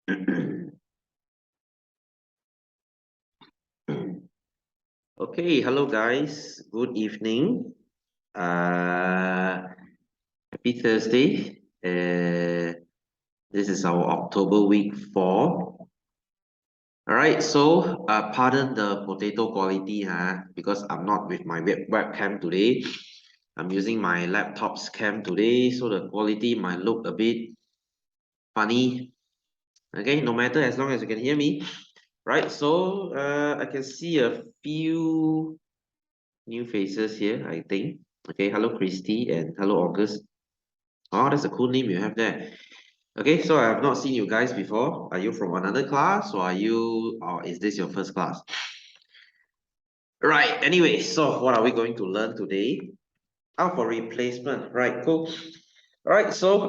Okay, hello guys. Good evening. Happy Thursday. This is our October week 4. All right, so pardon the potato quality, because I'm not with my webcam today. I'm using my laptop's cam today, so the quality might look a bit funny. Okay, no matter, as long as you can hear me. Right, so I can see a few new faces here, I think. Okay, hello Christy and hello August. Oh, that's a cool name you have there. Okay, so I have not seen you guys before. Are you from another class or is this your first class? Right, anyway, so what are we going to learn today? For replacement, right, cool. All right, so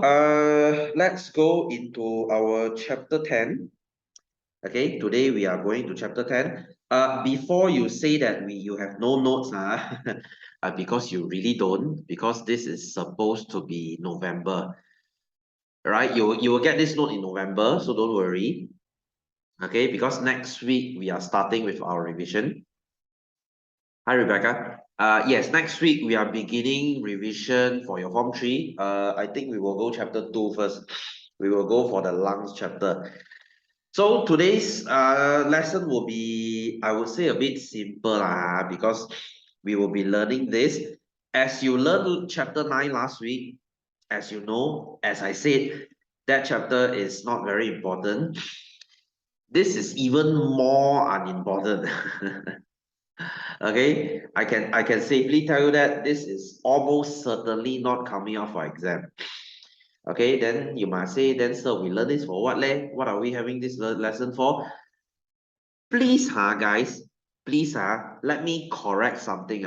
let's go into our chapter 10. Okay, today we are going to chapter 10. Before you say that you have no notes, because you really don't, because this is supposed to be November, right? You will get this note in November, so don't worry. Okay, because next week we are starting with our revision. Hi, Rebecca. Yes, next week we are beginning revision for your Form 3. I think we will go chapter 2 first. We will go for the lungs chapter. So today's lesson will be, I would say, a bit simple because we will be learning this. As you learned chapter 9 last week, as you know, as I said, that chapter is not very important. This is even more unimportant. Okay, I can safely tell you that this is almost certainly not coming out for exam. Okay, then you might say, then sir, we learn this for what leh? What are we having this lesson for? Please, guys, please, let me correct something.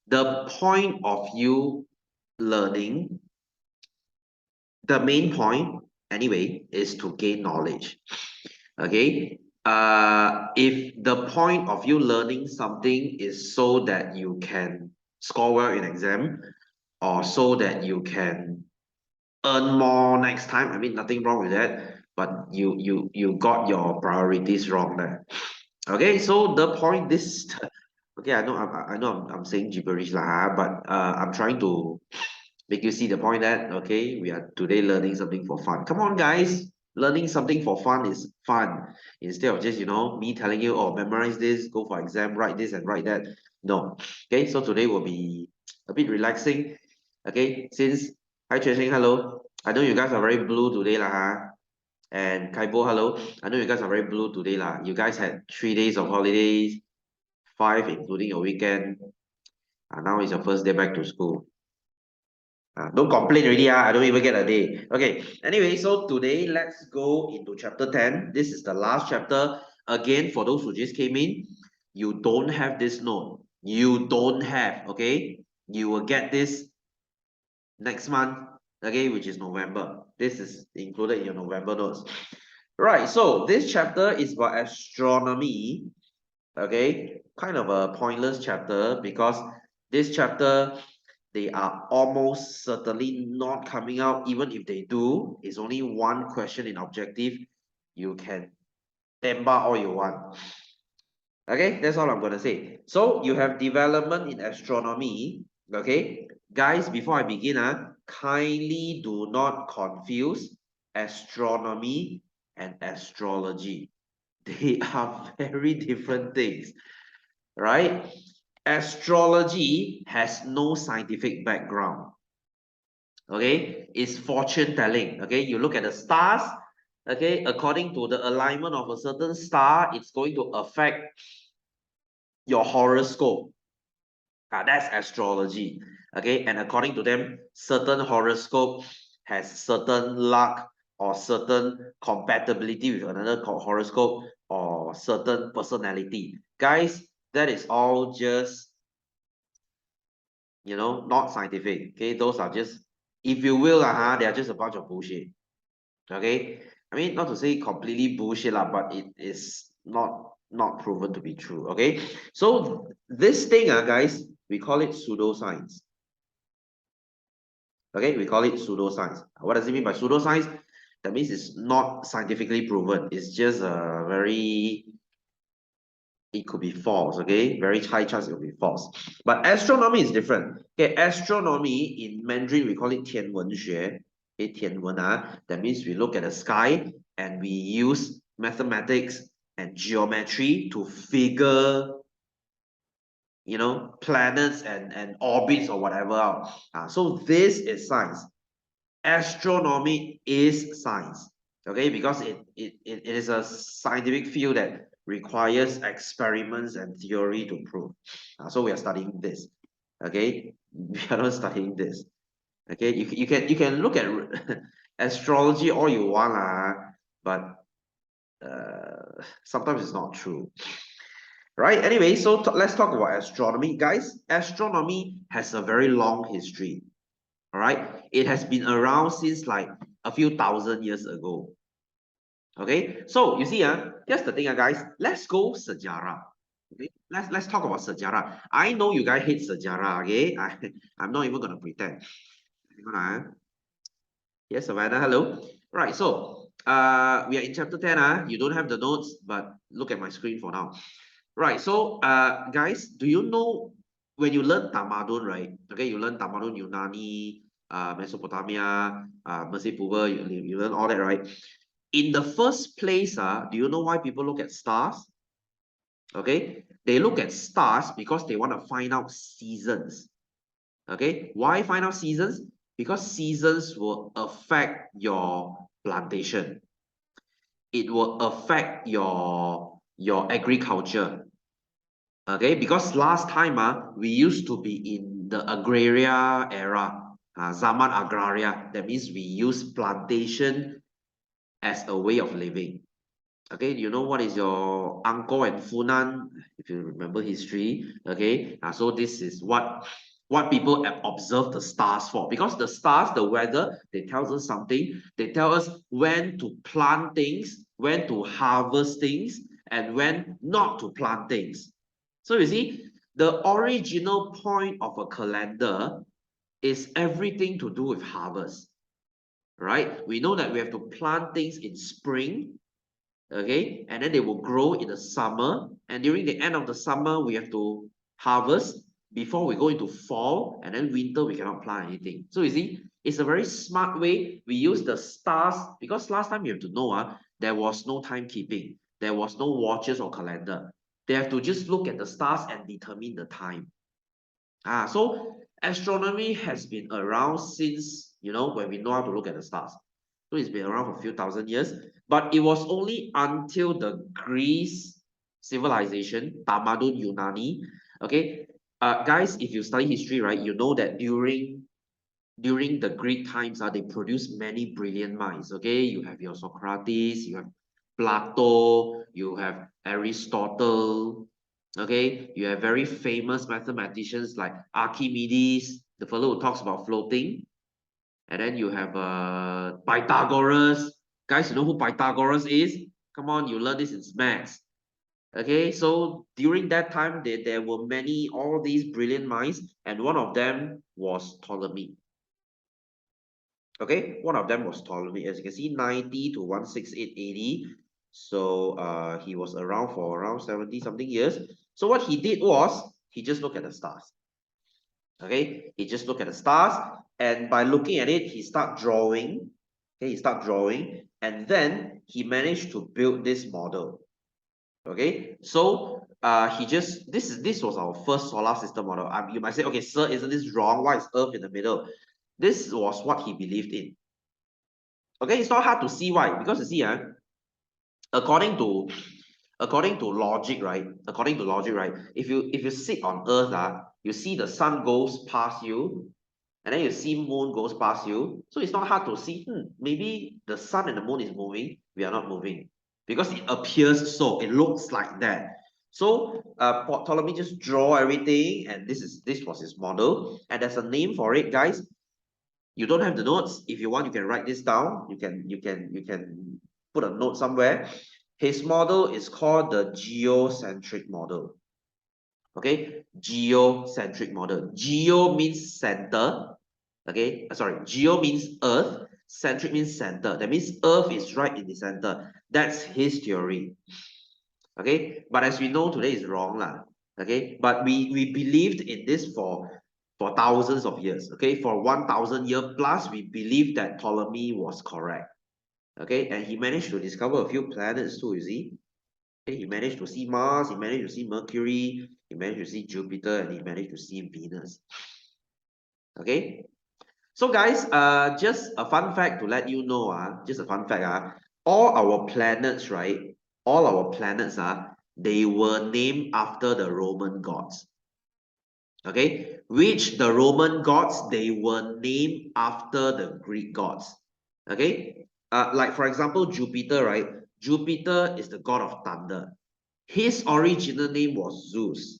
The point of you learning, the main point, anyway, is to gain knowledge. Okay. If the point of you learning something is so that you can score well in exam, or so that you can earn more next time, I mean, nothing wrong with that, but you got your priorities wrong there. Okay, so the point this okay, I know I'm saying gibberish lah, but I'm trying to make you see the point that okay, we are today learning something for fun. Come on, guys, learning something for fun is fun instead of just me telling you, oh, memorize this, go for exam, write this and write that. No, okay, so today will be a bit relaxing. Okay, since hi Chuan hello. I know you guys are very blue today lah. And Kaibo, hello. I know you guys are very blue today lah. You guys had 3 days of holidays, 5 including your weekend. Now is your first day back to school. Don't complain already. I don't even get a day. Okay. Anyway, so today let's go into chapter 10. This is the last chapter. Again, for those who just came in, you don't have this note. You don't have, okay? You will get this next month, okay, which is November. This is included in your November notes. Right, so this chapter is about astronomy, okay? Kind of a pointless chapter because this chapter, they are almost certainly not coming out. Even if they do, it's only one question in objective. You can tembak all you want. Okay, that's all I'm going to say. So you have development in astronomy, okay? Guys, before I begin, kindly do not confuse astronomy and astrology. They are very different things, right? Astrology has no scientific background, okay? It's fortune telling, okay? You look at the stars, okay? According to the alignment of a certain star, it's going to affect your horoscope. That's astrology, okay? And according to them, certain horoscope has certain luck or certain compatibility with another horoscope or certain personality. Guys, that is all just, not scientific, okay? Those are just, if you will, they are just a bunch of bullshit, okay? I mean, not to say completely bullshit, but it is not proven to be true, okay? So this thing, guys, we call it pseudoscience. Okay, we call it pseudoscience. What does it mean by pseudoscience? That means it's not scientifically proven. It's just a very, it could be false, okay? Very high chance it will be false. But astronomy is different. Okay, astronomy in Mandarin we call it 天文学. Okay, 天文, that means we look at the sky and we use mathematics and geometry to figure, you know, planets and orbits or whatever out. So this is science. Astronomy is science. Okay, because it is a scientific field that requires experiments and theory to prove. So we are studying this. Okay, we are not studying this. Okay, you can look at astrology all you want, but sometimes it's not true. Right? Anyway, so let's talk about astronomy. Guys, astronomy has a very long history. All right, it has been around since like a few thousand years ago. Okay, so you see, here's the thing, guys. Let's go sejarah. Okay, let's talk about sejarah. I know you guys hate sejarah. Okay, I'm not even gonna pretend. Yes, Savannah. Hello. Right. So we are in chapter 10. You don't have the notes, but look at my screen for now. Right. So guys, do you know when you learn Tamadun, right? Okay, you learn Tamadun Yunani, Mesopotamia, Mesir Purba, you learn all that, right? In the first place, do you know why people look at stars? Okay, they look at stars because they want to find out seasons. Okay, why find out seasons? Because seasons will affect your plantation. It will affect your agriculture. Okay, because last time we used to be in the agraria era, Zaman Agraria. That means we use plantation as a way of living. Okay, you know what is your Angkor and Funan, if you remember history. Okay, so this is what people observe the stars for, because the stars, the weather, they tell us something. They tell us when to plant things, when to harvest things, and when not to plant things. So you see, the original point of a calendar is everything to do with harvest, right? We know that we have to plant things in spring, okay, and then they will grow in the summer, and during the end of the summer we have to harvest before we go into fall, and then winter we cannot plant anything. So you see, it's a very smart way. We use the stars because last time you have to know, there was no timekeeping, there was no watches or calendar. They have to just look at the stars and determine the time. So astronomy has been around since, you know, when we know how to look at the stars. So it's been around for a few thousand years, but it was only until the Greece civilization, Tamadun Yunani. Okay, guys, if you study history, right, you know that during the Greek times, they produced many brilliant minds. Okay, you have your Socrates, you have Plato, you have Aristotle. Okay, you have very famous mathematicians like Archimedes, the fellow who talks about floating. And then you have Pythagoras. Guys, you know who Pythagoras is? Come on, you learn this in maths. Okay, so during that time, there were many, all these brilliant minds, and one of them was Ptolemy. Okay, one of them was Ptolemy. As you can see, 90 to 168 AD. So he was around for around 70 something years. So what he did was, he just looked at the stars. Okay, he just looked at the stars, and by looking at it, he start drawing. Okay, he start drawing, and then he managed to build this model. Okay, so he just this was our first solar system model. You might say, okay, sir, isn't this wrong? Why is Earth in the middle? This was what he believed in. Okay, it's not hard to see why, because you see, according to logic, right? According to logic, right? If you sit on Earth, you see the sun goes past you, and then you see moon goes past you. So it's not hard to see, maybe the sun and the moon is moving, we are not moving. Because it appears so, it looks like that. So Ptolemy just draw everything, and this was his model, and there's a name for it, guys. You don't have the notes. If you want, you can write this down. You can put a note somewhere. His model is called the geocentric model. Okay, geocentric model. Geo means center. Okay, sorry, geo means earth. Centric means center. That means Earth is right in the center. That's his theory. Okay, but as we know today is wrong lah. Okay, but we believed in this for thousands of years. Okay, for 1,000 year plus, we believed that Ptolemy was correct. Okay, and he managed to discover a few planets too. You see, okay, he managed to see Mars, he managed to see Mercury, he managed to see Jupiter, and he managed to see Venus. Okay, so guys, just a fun fact to let you know, just a fun fact, all our planets, right? All our planets, they were named after the Roman gods. Okay, which the Roman gods, they were named after the Greek gods. Okay, like for example, Jupiter, right? Jupiter is the god of thunder. His original name was Zeus.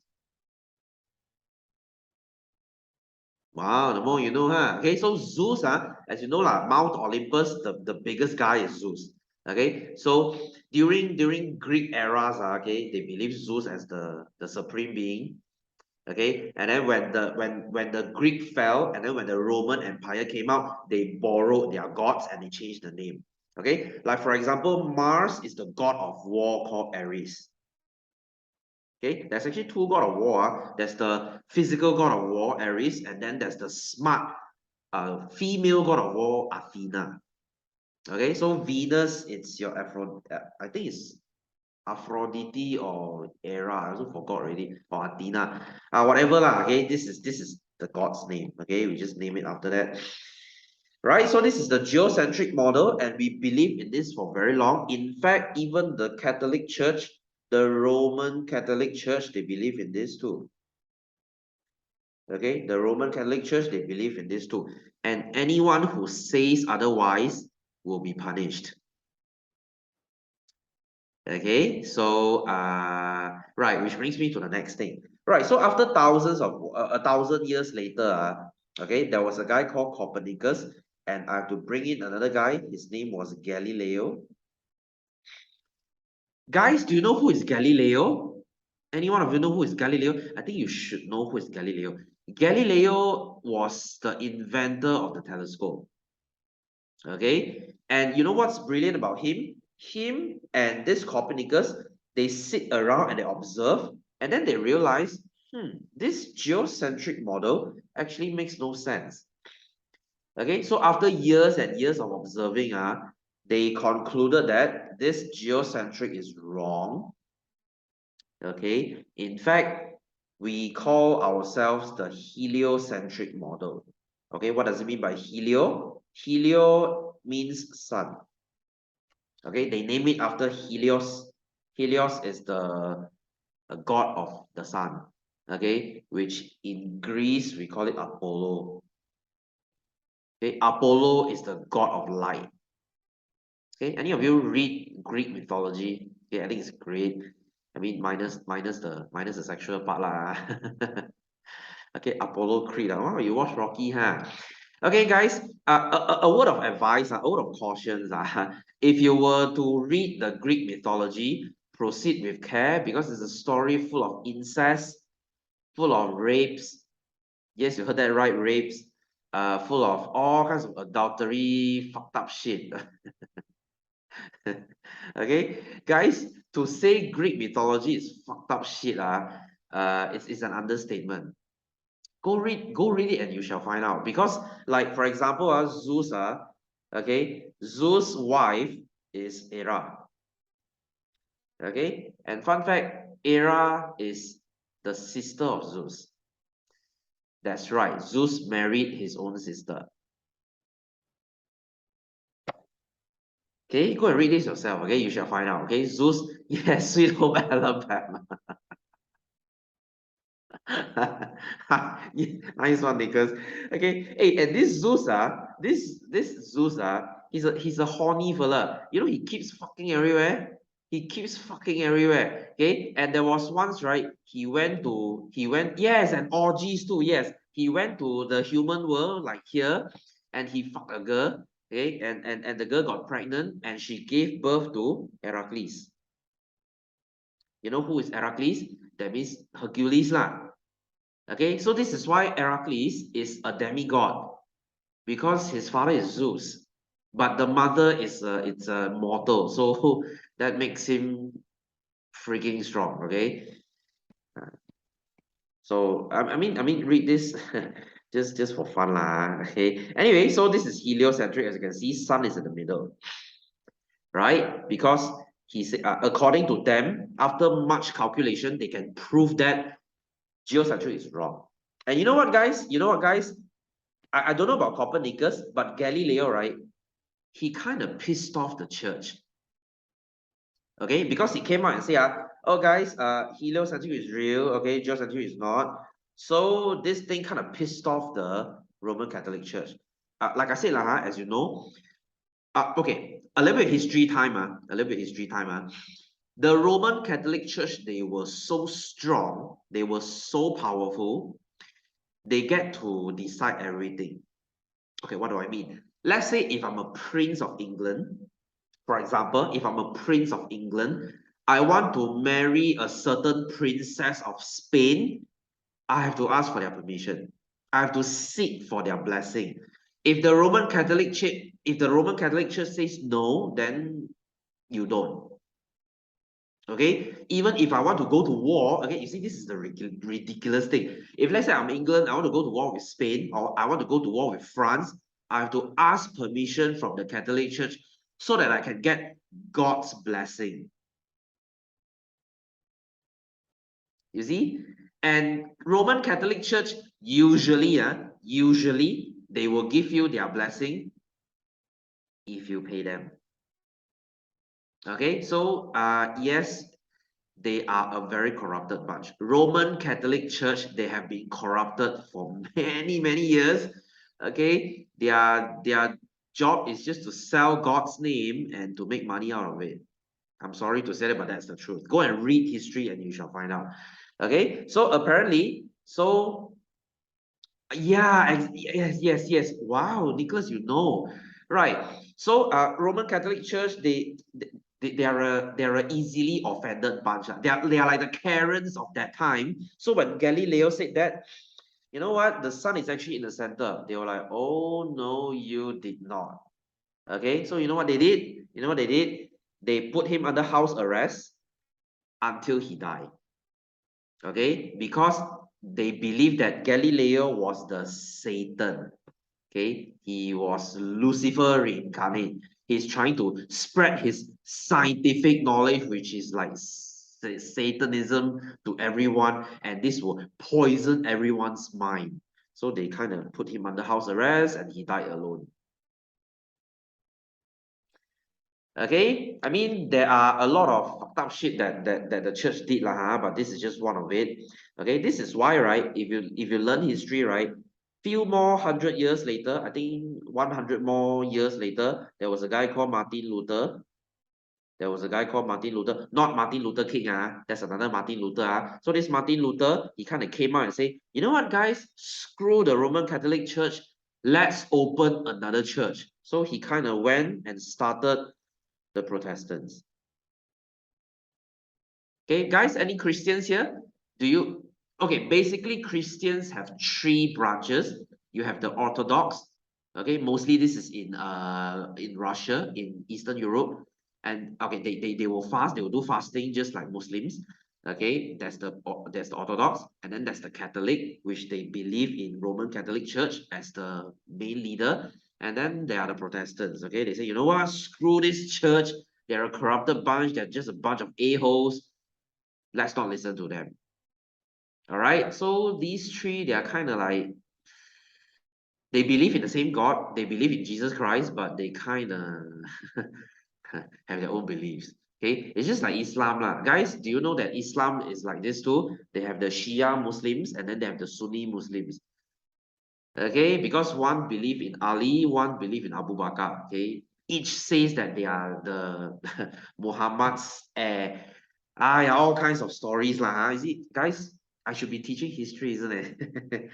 Wow, the more you know, huh? Okay, so Zeus, as you know, Mount Olympus, the biggest guy is Zeus. Okay, so during Greek eras, okay, they believe Zeus as the supreme being. Okay, and then when the Greek fell, and then when the Roman Empire came out, they borrowed their gods and they changed the name. Okay, like for example, Mars is the god of war called Ares. Okay, there's actually two god of war. There's the physical god of war, Ares, and then there's the smart female god of war, Athena. Okay, so Venus, it's your I think it's Aphrodite or Hera, I also forgot already, or Athena. Whatever lah, okay, this is the god's name. Okay, we just name it after that. Right, so this is the geocentric model, and we believe in this for very long. In fact, even the Catholic Church, the Roman Catholic Church, they believe in this too. Okay, the Roman Catholic Church, they believe in this too. And anyone who says otherwise will be punished. Okay, so right, which brings me to the next thing. Right, so after thousands of 1,000 years later, okay, there was a guy called Copernicus, and I have to bring in another guy. His name was Galileo. Guys, do you know who is Galileo? Any one of you know who is Galileo? I think you should know who is Galileo. Galileo was the inventor of the telescope. Okay, and you know what's brilliant about him? Him and this Copernicus, they sit around and they observe, and then they realize, this geocentric model actually makes no sense. Okay, so after years and years of observing, they concluded that this geocentric is wrong. Okay, in fact, we call ourselves the heliocentric model. Okay, what does it mean by helio? Helio means sun. Okay, they name it after Helios. Helios is the god of the sun. Okay, which in Greece we call it Apollo. Okay, Apollo is the god of light. Okay, any of you read Greek mythology? Okay, I think it's great. I mean, minus the sexual part lah. Okay, Apollo Creed. Oh, you watch Rocky, huh? Okay, guys. A word of advice, a word of caution. If you were to read the Greek mythology, proceed with care because it's a story full of incest, full of rapes. Yes, you heard that right, rapes. Full of all kinds of adultery, fucked up shit. Okay, guys, to say Greek mythology is fucked up shit, it's an understatement. Go read it and you shall find out. Because, like, for example, Zeus, okay, Zeus' wife is Hera. Okay, and fun fact, Hera is the sister of Zeus. That's right, Zeus married his own sister. Okay, go and read this yourself. Okay, you shall find out. Okay, Zeus, yes, Sweet Home Alabama. Yeah, nice one, Nicholas. Okay, hey, and this Zeus, this Zeus, he's a horny fella. You know, he keeps fucking everywhere. He keeps fucking everywhere. Okay, and there was once, right? Yes, and orgies too. Yes, he went to the human world, like here, and he fucked a girl. Okay, and the girl got pregnant, and she gave birth to Heracles. You know who is Heracles? That means Hercules lah. Okay, so this is why Heracles is a demigod, because his father is Zeus. but the mother is it's a mortal, so that makes him freaking strong. Okay, so I mean, read this just for fun lah. Okay. Anyway, so this is heliocentric. As you can see, sun is in the middle, right? Because according to them, after much calculation, they can prove that geocentric is wrong. And you know what, guys? You know what, guys? I don't know about Copernicus, but Galileo, right? He kind of pissed off the church. Okay, because he came out and say, oh guys, heliocentric is real, okay, geocentric is not. So this thing kind of pissed off the Roman Catholic Church. Like I said, as you know, okay, a little bit history time, a little bit history time. The Roman Catholic Church, they were so strong, they were so powerful, they get to decide everything. Okay, what do I mean? Let's say if I'm a prince of England, for example, if I'm a prince of England, I want to marry a certain princess of Spain, I have to ask for their permission. I have to seek for their blessing. If the Roman Catholic Church, if the Roman Catholic Church says no, then you don't. Okay, even if I want to go to war, okay, you see, this is the ridiculous thing. If let's say I'm England, I want to go to war with Spain, or I want to go to war with France, I have to ask permission from the Catholic Church so that I can get God's blessing. You see? And Roman Catholic Church usually they will give you their blessing if you pay them. Okay, so yes, they are a very corrupted bunch. Roman Catholic Church, they have been corrupted for many years. Okay, their job is just to sell God's name and to make money out of it. I'm sorry to say that, but that's the truth. Go and read history and you shall find out. Okay, so apparently, so yeah, yes. Wow, Nicholas, you know, right? So, Roman Catholic Church, they're a easily offended bunch. They are like the Karens of that time. So when Galileo said that, you know what, the sun is actually in the center, they were like, oh no, you did not. Okay, so you know what they did? You know what they did? They put him under house arrest until he died. Okay, because they believe that Galileo was the Satan. Okay, he was Lucifer reincarnate. He's trying to spread his scientific knowledge, which is like Satanism, to everyone, and this will poison everyone's mind. So they kind of put him under house arrest and he died alone. Okay, I mean, there are a lot of fucked up shit that the church did lah, but this is just one of it. Okay, this is why, right? If you learn history, right, few more 100 years later, I think 100 more years later, there was a guy called Martin Luther. There was a guy called Martin Luther, not Martin Luther King, that's another Martin Luther. So this Martin Luther, he kind of came out and say, you know what, guys, screw the Roman Catholic Church, let's open another church. So he kind of went and started the Protestants. Okay, guys, any Christians here? Do you? Okay, basically Christians have three branches. You have the Orthodox. Okay, mostly this is in Russia, in Eastern Europe. And okay, they will fast, they will do fasting just like Muslims. Okay, that's the Orthodox, and then there's the Catholic, which they believe in Roman Catholic Church as the main leader. And then there are the Protestants. Okay, they say, you know what, screw this church. They're a corrupted bunch, they're just a bunch of a-holes. Let's not listen to them. All right, so these three, they are kind of like, they believe in the same God, they believe in Jesus Christ, but they kind of have their own beliefs. Okay, it's just like Islam lah. Guys, do you know that Islam is like this too? They have the Shia Muslims and then they have the Sunni Muslims. Okay, because one believe in Ali, one believe in Abu Bakr. Okay, each says that they are the Muhammad's heir. Yeah, all kinds of stories lah. Is it, guys? I should be teaching history, isn't it?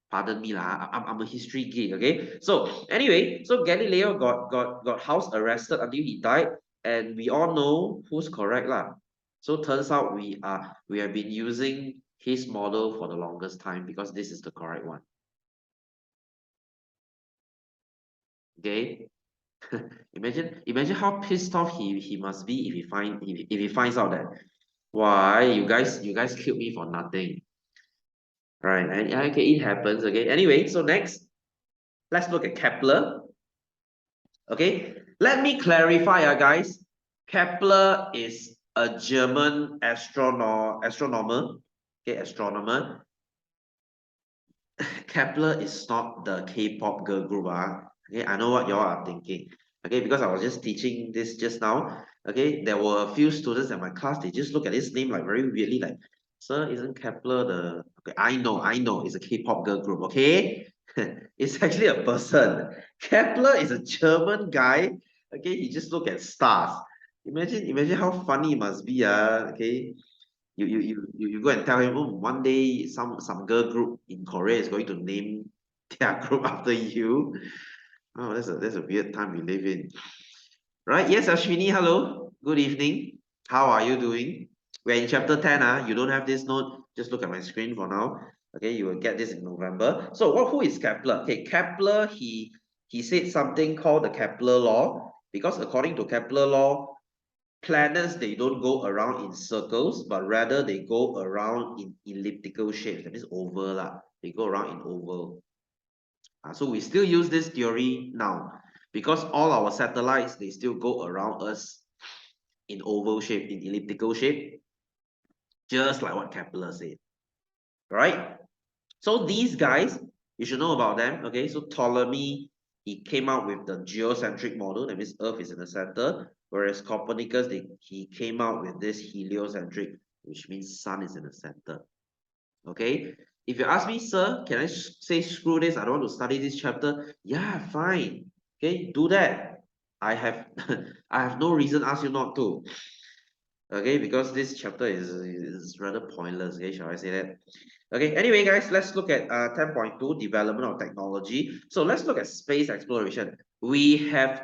Pardon me lah. I'm a history geek. Okay. So anyway, so Galileo got house arrested until he died, and we all know who's correct lah. So turns out we have been using his model for the longest time because this is the correct one. Okay. Imagine how pissed off he must be if he finds out that why you guys killed me for nothing. Right, and okay, it happens. Okay, anyway, so next let's look at Kepler. Okay, let me clarify, guys. Kepler is a German astronomer. Okay, astronomer. Kepler is not the K-pop girl group. Okay, I know what y'all are thinking. Okay, because I was just teaching this just now. Okay, there were a few students in my class, they just look at this name like very weirdly, like, sir, isn't Kepler the okay, I know, it's a K-pop girl group, okay? It's actually a person. Kepler is a German guy. Okay, he just look at stars. Imagine how funny it must be, okay. You go and tell him, oh, one day some girl group in Korea is going to name their group after you. Oh, that's a weird time we live in. Right? Yes, Ashwini, hello. Good evening. How are you doing? We're in chapter 10. You don't have this note. Just look at my screen for now. Okay, you will get this in November. So who is Kepler? Okay, Kepler, he said something called the Kepler law, because according to Kepler law, planets, they don't go around in circles, but rather they go around in elliptical shapes. That means oval lah. They go around in oval. So we still use this theory now, because all our satellites, they still go around us in oval shape, in elliptical shape, just like what Kepler said. Right? So these guys, you should know about them. Okay, so Ptolemy, he came out with the geocentric model, that means Earth is in the center, whereas Copernicus, he came out with this heliocentric, which means Sun is in the center. Okay, if you ask me, sir, can I say screw this? I don't want to study this chapter. Yeah, fine. Okay, do that. I have I have no reason to ask you not to. Okay, because this chapter is rather pointless. Okay, shall I say that? Okay, anyway, guys, let's look at 10.2, development of technology. So let's look at space exploration. We have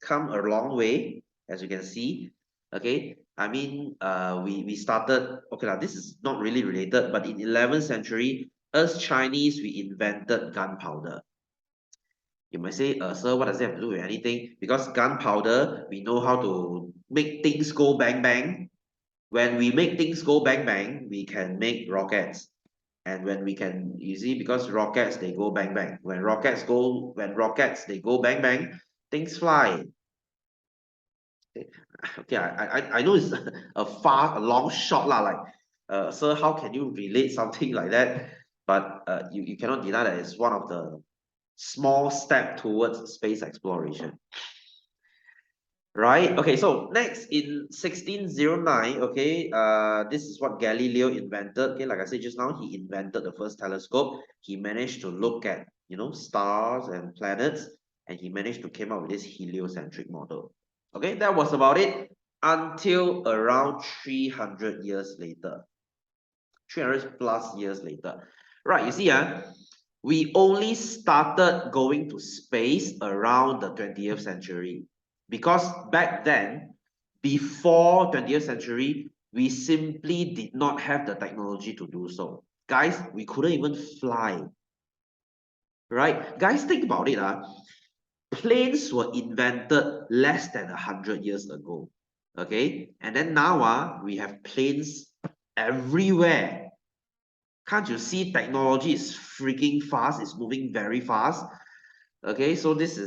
come a long way, as you can see. Okay, I mean, we started, okay, now this is not really related, but in 11th century, us Chinese, we invented gunpowder. You might say, sir, what does that have to do with anything? Because gunpowder, we know how to make things go bang bang. When we make things go bang bang, we can make rockets. And when we can, you see, because rockets, they go bang bang. When rockets, they go bang bang, things fly. Okay, I know it's a long shot lah, like, sir, how can you relate something like that? But you cannot deny that it's one of the small step towards space exploration. Right, okay, so next in 1609, okay, this is what Galileo invented. Okay, like I said just now, he invented the first telescope. He managed to look at, stars and planets, and he managed to came up with this heliocentric model. Okay, that was about it until around 300 years later. 300 plus years later. Right, you see, we only started going to space around the 20th century. Because back then, before 20th century, we simply did not have the technology to do so. Guys, we couldn't even fly. Right? Guys, think about it. Planes were invented less than 100 years ago. Okay? And then now we have planes everywhere. Can't you see technology is freaking fast? It's moving very fast. Okay, so this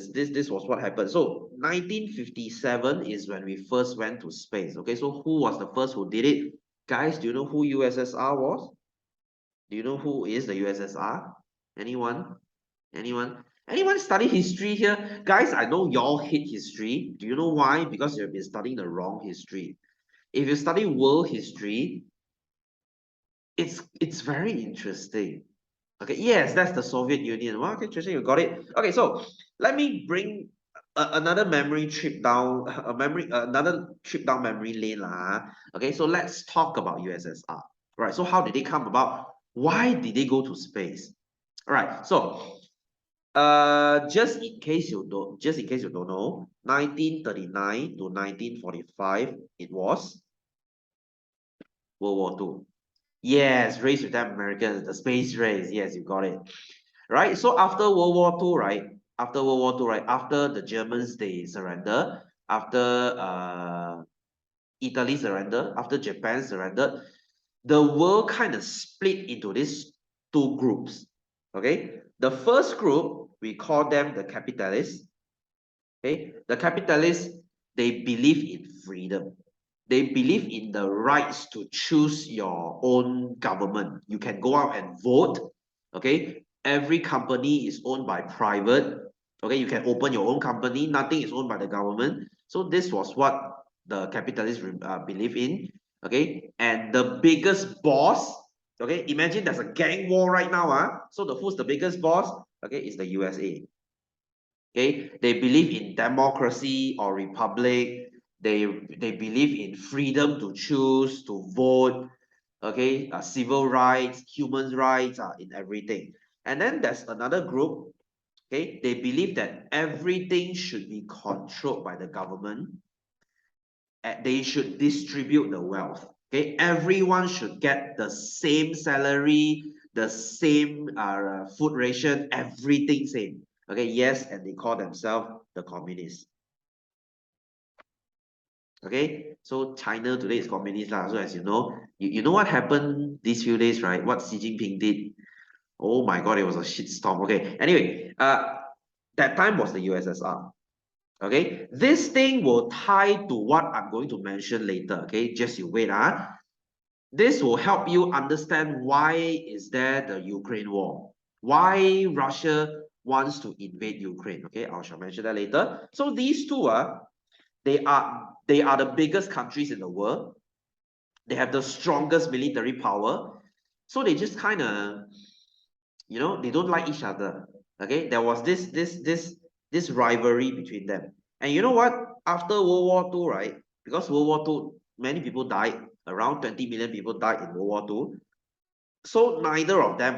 was what happened. So 1957 is when we first went to space. Okay, so who was the first who did it? Guys, do you know who USSR was? Do you know who is the USSR? Anyone? Anyone? Anyone study history here? Guys, I know y'all hate history. Do you know why? Because you've been studying the wrong history. If you study world history, it's very interesting. Okay, yes, that's the Soviet Union. Wow, okay, interesting, you got it. Okay, so let me bring another memory trip down, another trip down memory lane lah. Okay, so let's talk about USSR. Right, so how did they come about? Why did they go to space? All right, so just in case you don't know, 1939 to 1945, it was World War II. Yes, Race with Them Americans, the space race. Yes, you got it. Right? So after World War II, right? after World War II, right? After the Germans, they surrender, after Italy surrendered, after Japan surrendered, the world kind of split into these two groups. Okay, the first group, we call them the capitalists. Okay, the capitalists, they believe in freedom. They believe in the rights to choose your own government. You can go out and vote. Okay, every company is owned by private. Okay, you can open your own company. Nothing is owned by the government. So this was what the capitalists believe in. Okay, and the biggest boss. Okay, imagine there's a gang war right now. So who's the biggest boss? Okay, it's the USA. Okay, they believe in democracy or republic. They believe in freedom to choose, to vote. Okay, civil rights, human rights, in everything. And then there's another group. Okay, they believe that everything should be controlled by the government. And they should distribute the wealth. Okay, everyone should get the same salary, the same food ration, everything same. Okay, yes, and they call themselves the communists. Okay, so China today is communist lah. So as you know, you know what happened these few days, right? What Xi Jinping did. Oh my God, it was a shitstorm. Okay, anyway, that time was the USSR. Okay, this thing will tie to what I'm going to mention later. Okay, just you wait. This will help you understand why is there the Ukraine war, why Russia wants to invade Ukraine. Okay, I shall mention that later. So these two they are the biggest countries in the world. They have the strongest military power. So they just kind of, they don't like each other. Okay, there was this rivalry between them. And you know what? After World War II, right? Because World War II, many people died. Around 20 million people died in World War II. So neither of them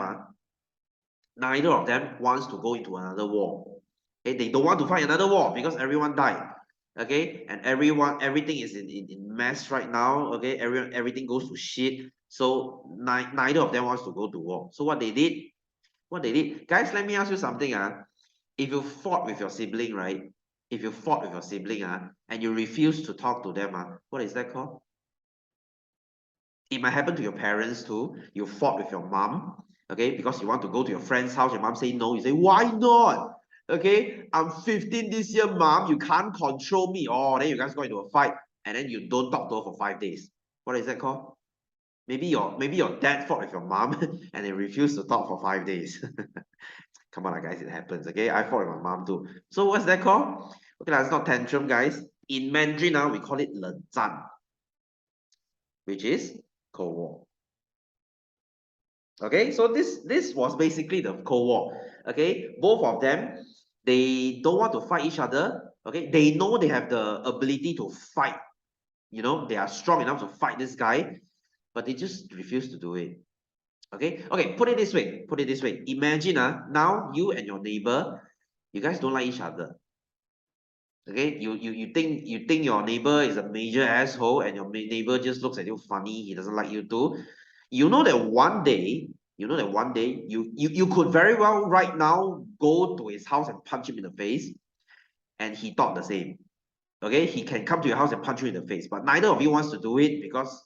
wants to go into another war. Okay, they don't want to fight another war because everyone died. Okay, and everything is in mess right now. Okay, everything goes to shit. So neither of them wants to go to war. So what they did, guys, let me ask you something. If you fought with your sibling, right? If you fought with your sibling, and you refuse to talk to them, what is that called? It might happen to your parents too. You fought with your mom, okay, because you want to go to your friend's house. Your mom say no. You say, why not? Okay, I'm 15 this year, mom. You can't control me. Oh, then you guys go into a fight, and then you don't talk to her for 5 days. What is that called? Maybe your dad fought with your mom, and they refused to talk for 5 days. Come on, guys, it happens. Okay, I fought with my mom too. So what's that called? Okay, that's not tantrum, guys. In Mandarin now, we call it 冷战, which is Cold War. Okay, so this was basically the Cold War. Okay, both of them, they don't want to fight each other. Okay, they know they have the ability to fight. They are strong enough to fight this guy, but they just refuse to do it. Okay, put it this way. Imagine now you and your neighbor, you guys don't like each other. Okay, you think your neighbor is a major asshole, and your neighbor just looks at you funny. He doesn't like you too. You know that one day, you could very well right now go to his house and punch him in the face, and he thought the same. Okay, he can come to your house and punch you in the face, but neither of you wants to do it because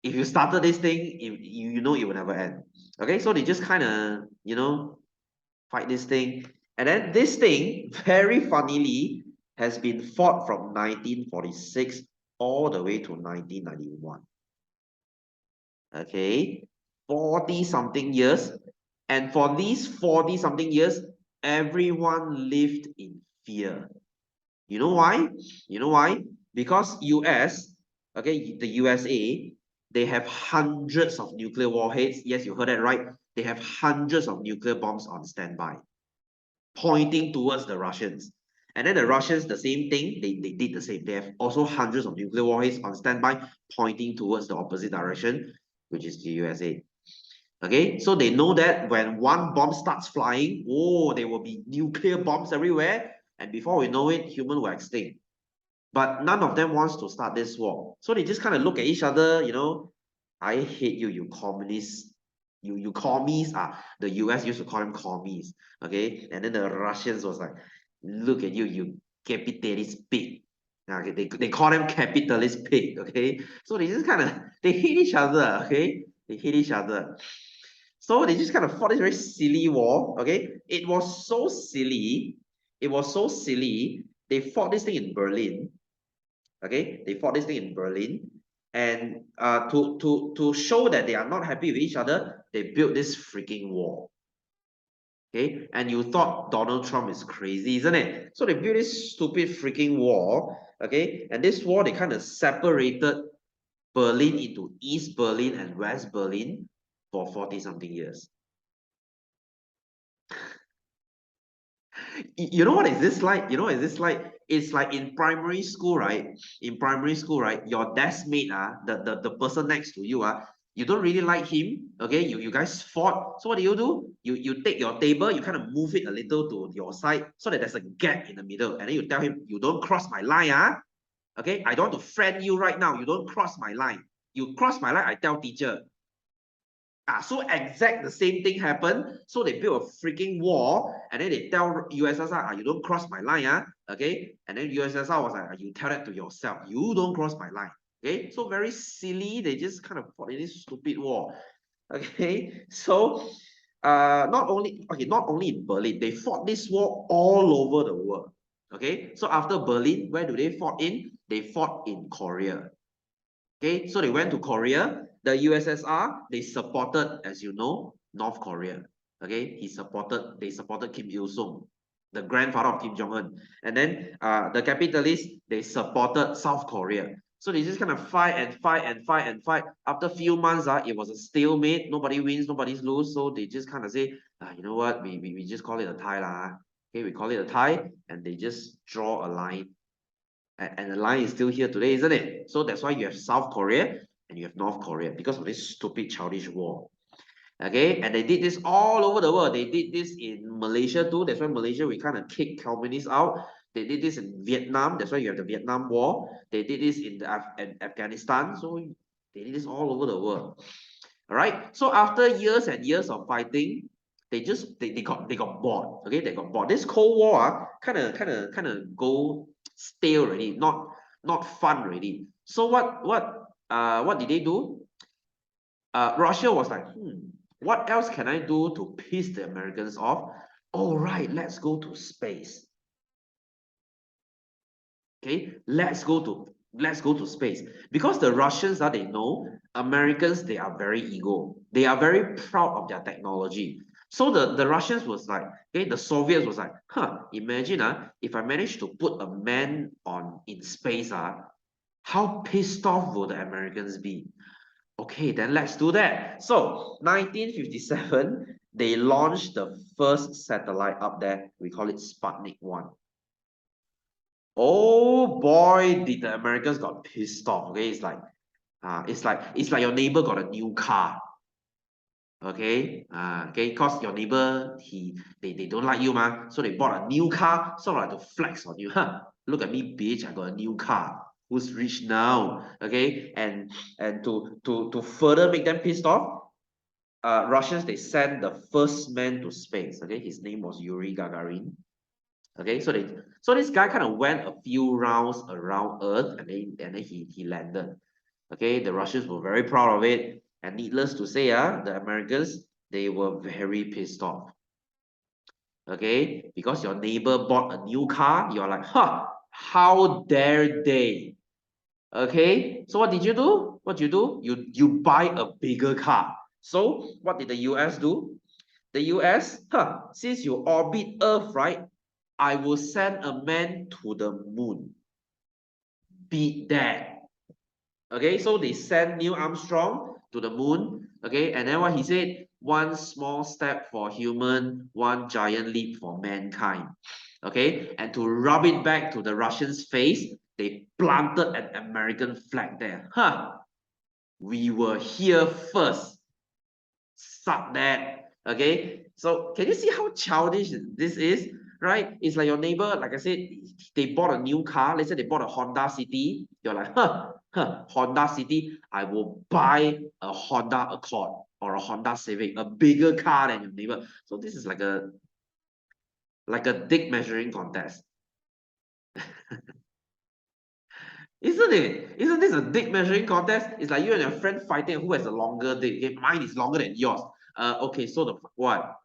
if you started this thing, you know it will never end. Okay, so they just kind of fight this thing, and then this thing very funnily has been fought from 1946 all the way to 1991. Okay, 40 something years, and for these 40 something years, everyone lived in fear. You know why? Because US, okay, the USA, they have hundreds of nuclear warheads. Yes, you heard that right. They have hundreds of nuclear bombs on standby, pointing towards the Russians. And then the Russians, the same thing, they did the same. They have also hundreds of nuclear warheads on standby, pointing towards the opposite direction, which is the USA. Okay, so they know that when one bomb starts flying, there will be nuclear bombs everywhere. And before we know it, human will extinct. But none of them wants to start this war. So they just kind of look at each other, I hate you, you communists. you commies, the US used to call them commies, okay? And then the Russians was like, look at you, you capitalist pig. Okay, they call them capitalist pig, okay? So they just kind of, they hate each other, okay? They hate each other. So they just kind of fought this very silly war, okay? It was so silly. It was so silly. They fought this thing in Berlin, okay? They fought this thing in Berlin. And to show that they are not happy with each other, they built this freaking wall. Okay, and you thought Donald Trump is crazy, isn't it? So they built this stupid freaking wall, okay? And this wall, they kind of separated Berlin into East Berlin and West Berlin for 40-something years. You know what is this like? You know what is this like? It's like in primary school, right? In primary school, right? Your desk mate, the person next to you, you don't really like him, okay? You guys fought. So what do? You take your table, you kind of move it a little to your side so that there's a gap in the middle. And then you tell him, you don't cross my line, okay? I don't want to friend you right now. You don't cross my line. You cross my line, I tell teacher. So exact the same thing happened. So they built a freaking wall, and then they tell USSR, you don't cross my line, okay? And then USSR was like, you tell that to yourself, you don't cross my line, okay? So very silly, they just kind of fought in this stupid war, okay? So not only in Berlin, they fought this war all over the world, okay? So after Berlin, where do they fought in? They fought in Korea. Okay, so they went to Korea. The USSR, they supported, as you know, North Korea. Okay, they supported Kim Il-sung, the grandfather of Kim Jong-un. And then the capitalists, they supported South Korea. So they just kind of fight and fight and fight and fight. After a few months, it was a stalemate. Nobody wins, nobody's lose. So they just kind of say, you know what, we just call it a tie lah. Okay, we call it a tie, and they just draw a line. And the line is still here today, isn't it? So that's why you have South Korea and you have North Korea because of this stupid childish war. Okay, and they did this all over the world. They did this in Malaysia too. That's why Malaysia, we kind of kick communists out. They did this in Vietnam. That's why you have the Vietnam War. They did this in Afghanistan. So they did this all over the world. All right. So after years and years of fighting, they got bored. Okay, they got bored. This Cold War kind of go stale already, not fun already. So what did they do? Russia was like, what else can I do to piss the Americans off? All right, let's go to space. Okay, let's go to space, because the Russians, they know Americans, they are very ego. They are very proud of their technology. So the Russians was like, okay, the Soviets was like, imagine if I manage to put a man in space, how pissed off will the Americans be? Okay, then let's do that. So 1957, they launched the first satellite up there. We call it Sputnik 1. Oh boy, did the Americans got pissed off. Okay, it's like your neighbor got a new car. Okay, okay, because your neighbor they don't like you, so they bought a new car, sort of like to flex on you. Look at me, bitch, I got a new car. Who's rich now? Okay, and to further make them pissed off, Russians, they sent the first man to space. Okay, his name was Yuri Gagarin. Okay, so this guy kind of went a few rounds around Earth, and then he landed. Okay, the Russians were very proud of it, and needless to say, the Americans, they were very pissed off. Okay, because your neighbor bought a new car, you're like, how dare they? Okay, so what did you do? What you do? You buy a bigger car. So what did the US do? The US, since you orbit Earth, right? I will send a man to the moon. Beat that. Okay, so they sent Neil Armstrong to the moon. Okay, and then what he said, one small step for human, one giant leap for mankind. Okay, and to rub it back to the Russians' face, they planted an American flag there. We were here first. Suck that. Okay, so can you see how childish this is? Right? It's like your neighbor, like I said, they bought a new car. Let's say they bought a Honda City. You're like, Honda City, I will buy a Honda Accord. or a Honda Civic, a bigger car than your neighbor. So this is like a dick measuring contest. Isn't it? Isn't this a dick measuring contest? It's like you and your friend fighting who has a longer dick. Okay, mine is longer than yours. Okay, so the what?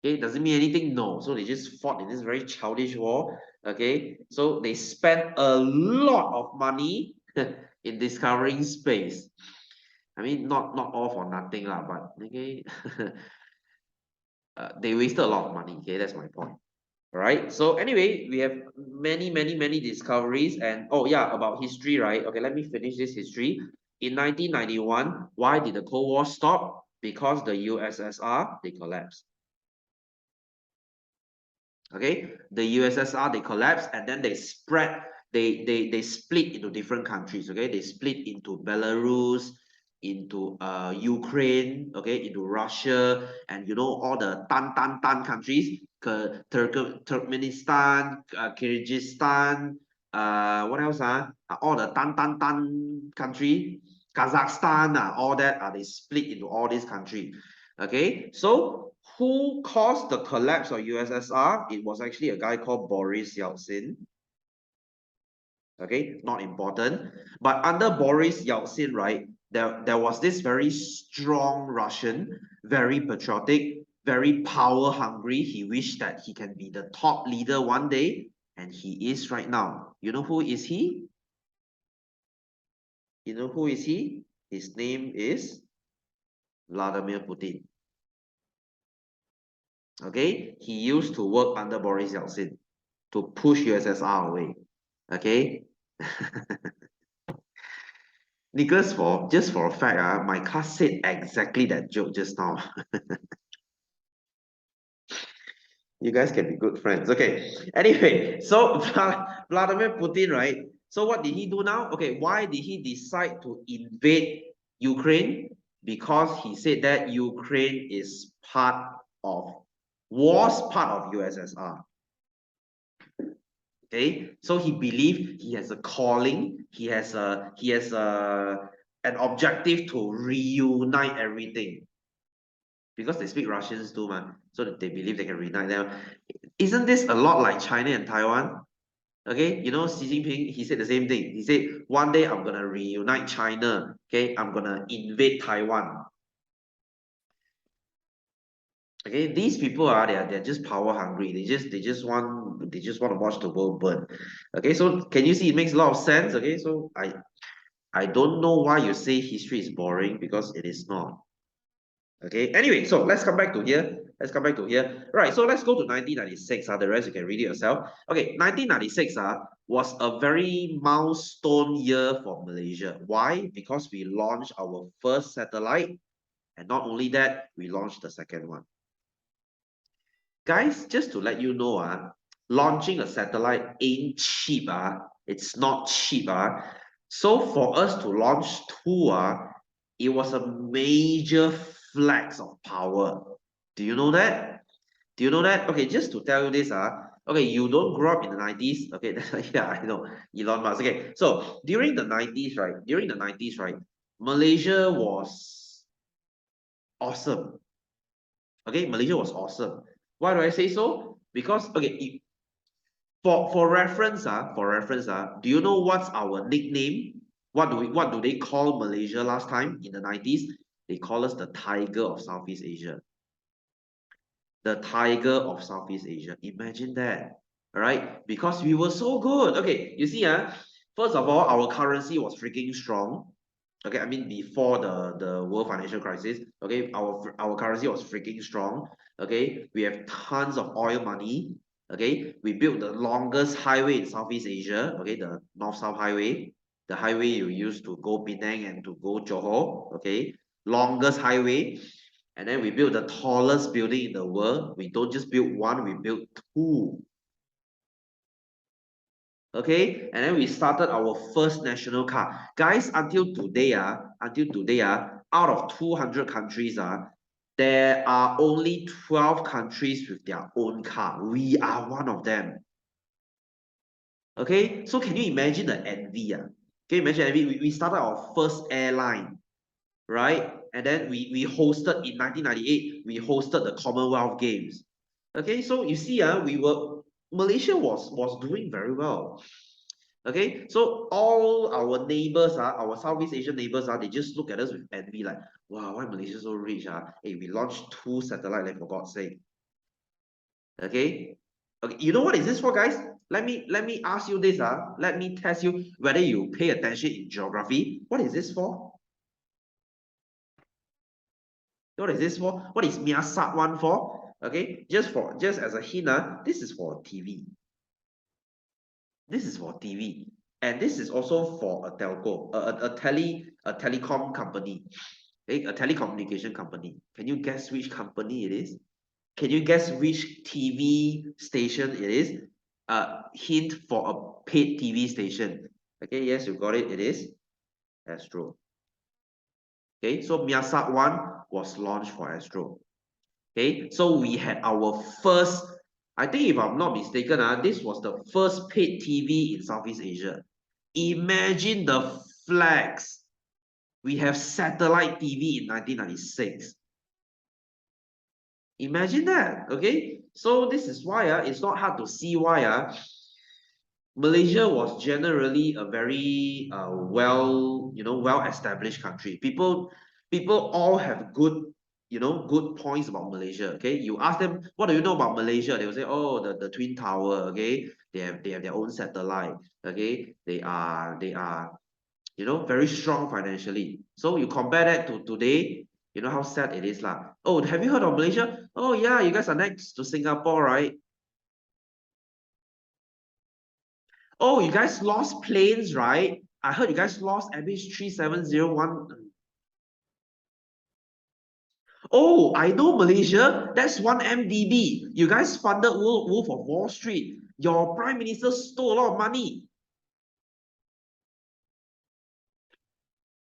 Okay, does it mean anything? No. So they just fought in this very childish war. Okay, so they spent a lot of money in discovering space. I mean, not all for nothing lah, but okay, they wasted a lot of money. Okay, that's my point. All right. So anyway, we have many discoveries, and oh yeah, about history, right? Okay, let me finish this history. In 1991, why did the Cold War stop? Because the USSR they collapsed. Okay, the USSR they collapsed, and then they spread. They split into different countries. Okay, they split into Belarus, into Ukraine, okay, into Russia, and you know all the tan countries, Turkmenistan, Kyrgyzstan, what else? All the tan country, Kazakhstan, all that they split into all these countries. Okay, so who caused the collapse of USSR? It was actually a guy called Boris Yeltsin. Okay, not important. But under Boris Yeltsin, right, there was this very strong Russian, very patriotic, very power hungry. He wished that he can be the top leader one day, and he is right now. You know who is he? You know who is he? His name is Vladimir Putin. Okay, he used to work under Boris Yeltsin to push USSR away. Okay. Nicholas, for just for a fact, my class said exactly that joke just now. You guys can be good friends. Okay. Anyway, so Vladimir Putin, right? So what did he do now? Okay, why did he decide to invade Ukraine? Because he said that Ukraine is was part of USSR. Okay, so he believed he has a calling, he has an objective to reunite everything. Because they speak Russians too, man. So they believe they can reunite them. Isn't this a lot like China and Taiwan? Okay, you know, Xi Jinping, he said the same thing. He said, one day I'm gonna reunite China. Okay, I'm gonna invade Taiwan. Okay, these people are they're just power hungry. They just want to watch the world burn. Okay, so can you see it makes a lot of sense? Okay, so I don't know why you say history is boring because it is not. Okay, anyway, so let's come back to here. Let's come back to here. Right, so let's go to 1996. The rest you can read it yourself. Okay, 1996 was a very milestone year for Malaysia. Why? Because we launched our first satellite, and not only that, we launched the second one. Guys, just to let you know, launching a satellite ain't cheap. It's not cheap. So for us to launch two, it was a major flex of power. Do you know that? Do you know that? Okay, just to tell you this, okay, you don't grow up in the 90s. Okay, yeah, I know. Elon Musk. Okay, so during the 90s, right? During the 90s, right? Malaysia was awesome. Okay, Malaysia was awesome. Why do I say so? Because okay, for reference, do you know what's our nickname? What do they call Malaysia last time in the 90s? They call us the Tiger of Southeast Asia. The Tiger of Southeast Asia. Imagine that. All right, because we were so good. Okay, you see, first of all, our currency was freaking strong. Okay, I mean before the world financial crisis. Okay, our currency was freaking strong. Okay, we have tons of oil money. Okay, we built the longest highway in Southeast Asia. Okay, the North-South Highway, the highway you use to go Penang and to go Johor. Okay, longest highway. And then we built the tallest building in the world. We don't just build one, we built two. Okay, and then we started our first national car. Guys, until today, out of 200 countries, there are only 12 countries with their own car. We are one of them. Okay, so can you imagine the envy? Can you imagine envy? We started our first airline, right? and then we hosted in 1998, we hosted the Commonwealth Games. Okay, so you see, Malaysia was doing very well. Okay, so all our neighbors, our Southeast Asian neighbors, they just look at us with envy, like, wow, why Malaysia so rich? Hey, we launched 2 satellites, like, for God's sake. Okay. Okay, you know what is this for, guys? Let me ask you this. Let me test you whether you pay attention in geography. What is this for? What is this for? What is MIASAT-1 for? Okay, just as a hint, this is for TV. This is for TV. And this is also for a telco, a telecom company. Okay, a telecommunication company. Can you guess which company it is? Can you guess which TV station it is? Hint for a paid TV station. Okay, yes, you got it. It is Astro. Okay, so MIASAT-1 was launched for Astro. Okay, so we had our first, I think if I'm not mistaken, this was the first paid TV in Southeast Asia. Imagine the flex. We have satellite TV in 1996. Imagine that, okay? So this is why it's not hard to see why Malaysia was generally a very well-established country. People all have good good points about Malaysia. Okay, you ask them, what do you know about Malaysia? They will say, oh, the Twin Tower. Okay, they have their own satellite. Okay, they are very strong financially. So you compare that to today, you know how sad it is lah. Oh, have you heard of Malaysia? Oh yeah, you guys are next to Singapore, right? Oh, you guys lost planes, right? I heard you guys lost MH370-1. Oh, I know Malaysia. That's 1MDB. You guys funded Wolf of Wall Street. Your prime minister stole a lot of money.